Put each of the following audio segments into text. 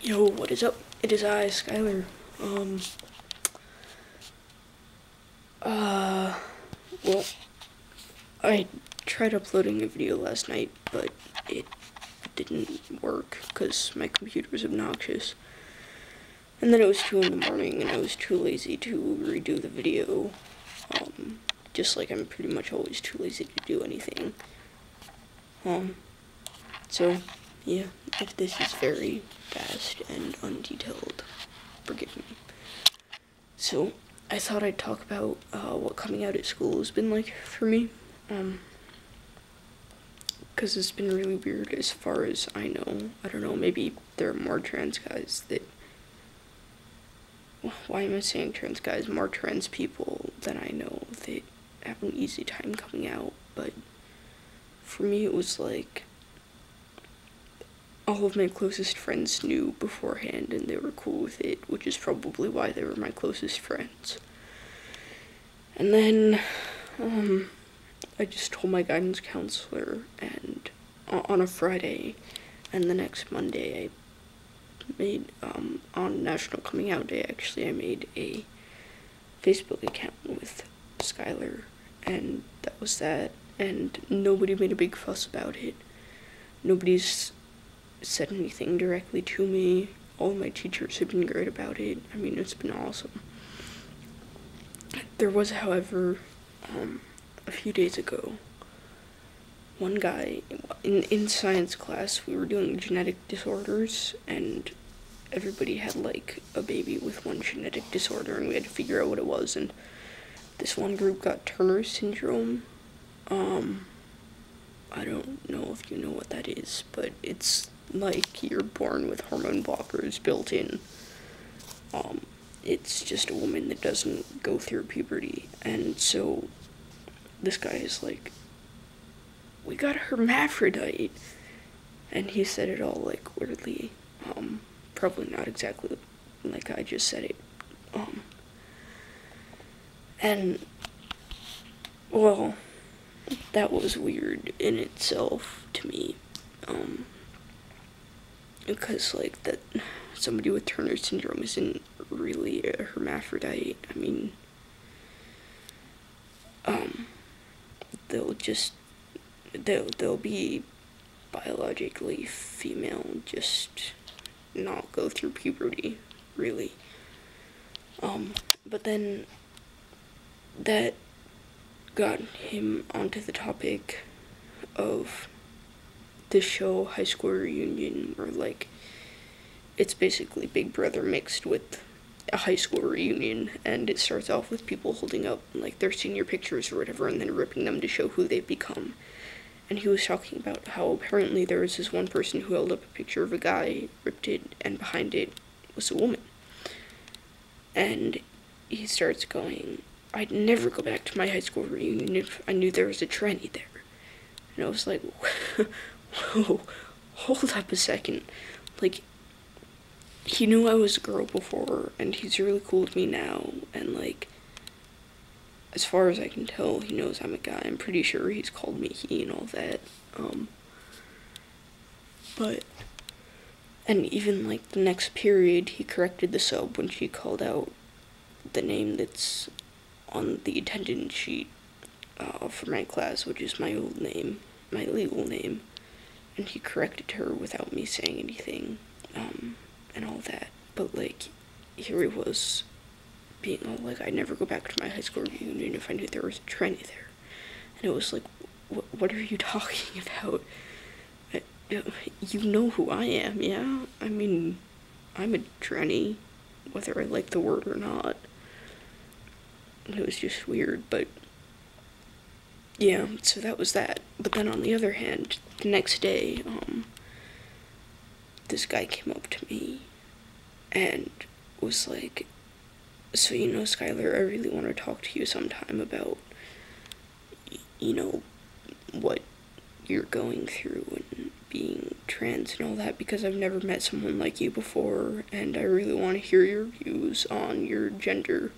Yo, what is up? It is I, Skylar. Well, I tried uploading a video last night, but it didn't work because my computer was obnoxious. And then it was 2 in the morning and I was too lazy to redo the video. Just like I'm pretty much always too lazy to do anything. So, yeah, if this is very fast and undetailed, forgive me. So, I thought I'd talk about what coming out at school has been like for me. Because it's been really weird as far as I know. I don't know, maybe there are more trans guys that... Why am I saying trans guys? More trans people that I know that have an easy time coming out. But for me it was like... all of my closest friends knew beforehand and they were cool with it, which is probably why they were my closest friends. And then, I just told my guidance counselor, and on a Friday, and the next Monday I made, on National Coming Out Day, actually, I made a Facebook account with Skylar, and that was that, and nobody made a big fuss about it. Nobody's said anything directly to me. All my teachers have been great about it. I mean, it's been awesome. There was, however, a few days ago, one guy, in science class, we were doing genetic disorders, and everybody had, like, a baby with one genetic disorder, and we had to figure out what it was, and this one group got Turner syndrome. I don't know if you know what that is, but it's like you're born with hormone blockers built in. It's just a woman that doesn't go through puberty, and so this guy is like, we got a hermaphrodite, and he said it all like weirdly, probably not exactly like I just said it, and, well, that was weird in itself to me, because, like, that somebody with Turner syndrome isn't really a hermaphrodite. I mean, they'll be biologically female, just not go through puberty, really. But then that got him onto the topic of the show High School Reunion, where, like, it's basically Big Brother mixed with a high school reunion, and it starts off with people holding up, like, their senior pictures or whatever, and then ripping them to show who they've become. And he was talking about how apparently there was this one person who held up a picture of a guy, ripped it, and behind it was a woman. And he starts going, I'd never go back to my high school reunion if I knew there was a tranny there. And I was like, whoa, hold up a second. Like, he knew I was a girl before, and he's really cool with me now, and, like, as far as I can tell, he knows I'm a guy. I'm pretty sure he's called me he and all that, but, and even, like, the next period, he corrected the sub when she called out the name that's on the attendance sheet, for my class, which is my old name, my legal name, and he corrected her without me saying anything, and all that. But, like, here he was being all like, I'd never go back to my high school reunion if I knew there was a tranny there. And it was like, what are you talking about? You know who I am, yeah? I mean, I'm a tranny, whether I like the word or not. It was just weird, but yeah, so that was that. But then on the other hand, the next day, this guy came up to me and was like, so, you know, Skylar, I really want to talk to you sometime about, you know, what you're going through and being trans and all that, because I've never met someone like you before, and I really want to hear your views on your gender.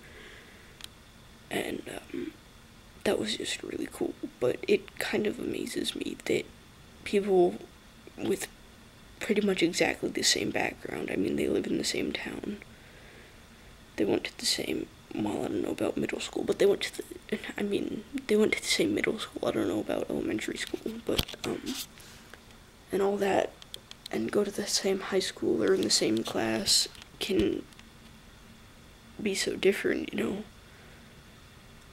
And, that was just really cool, but it kind of amazes me that people with pretty much exactly the same background. I mean, they live in the same town. They went to the same, well, I don't know about middle school, but they went to the same middle school. I don't know about elementary school, but, and all that, and go to the same high school or in the same class can be so different, you know?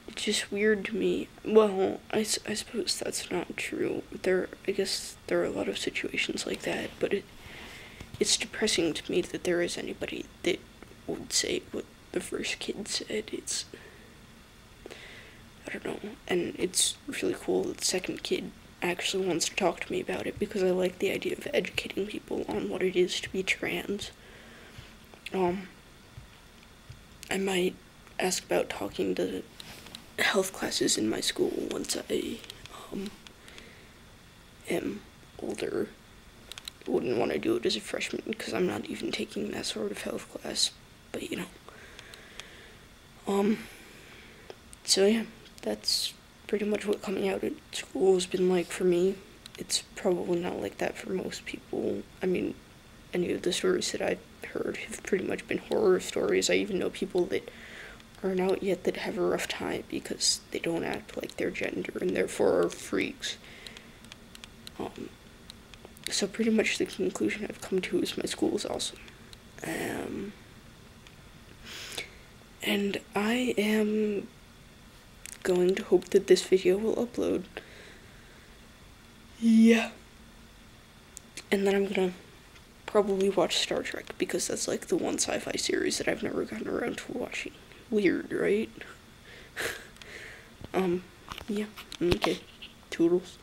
It's just weird to me. Well, I suppose that's not true. I guess there are a lot of situations like that, but it's depressing to me that there is anybody that would say what the first kid said. I don't know, and it's really cool that the second kid actually wants to talk to me about it, because I like the idea of educating people on what it is to be trans. I might ask about talking to health classes in my school once I am older. I wouldn't want to do it as a freshman because I'm not even taking that sort of health class, but you know. So yeah, that's pretty much what coming out at school has been like for me. It's probably not like that for most people. I mean, any of the stories that I've heard have pretty much been horror stories. I even know people that aren't out yet that have a rough time because they don't act like their gender and therefore are freaks. So pretty much the conclusion I've come to is my school is awesome. And I am going to hope that this video will upload. Yeah. And then I'm gonna probably watch Star Trek, because that's like the one sci-fi series that I've never gotten around to watching. Weird, right? Yeah, okay. Toodles.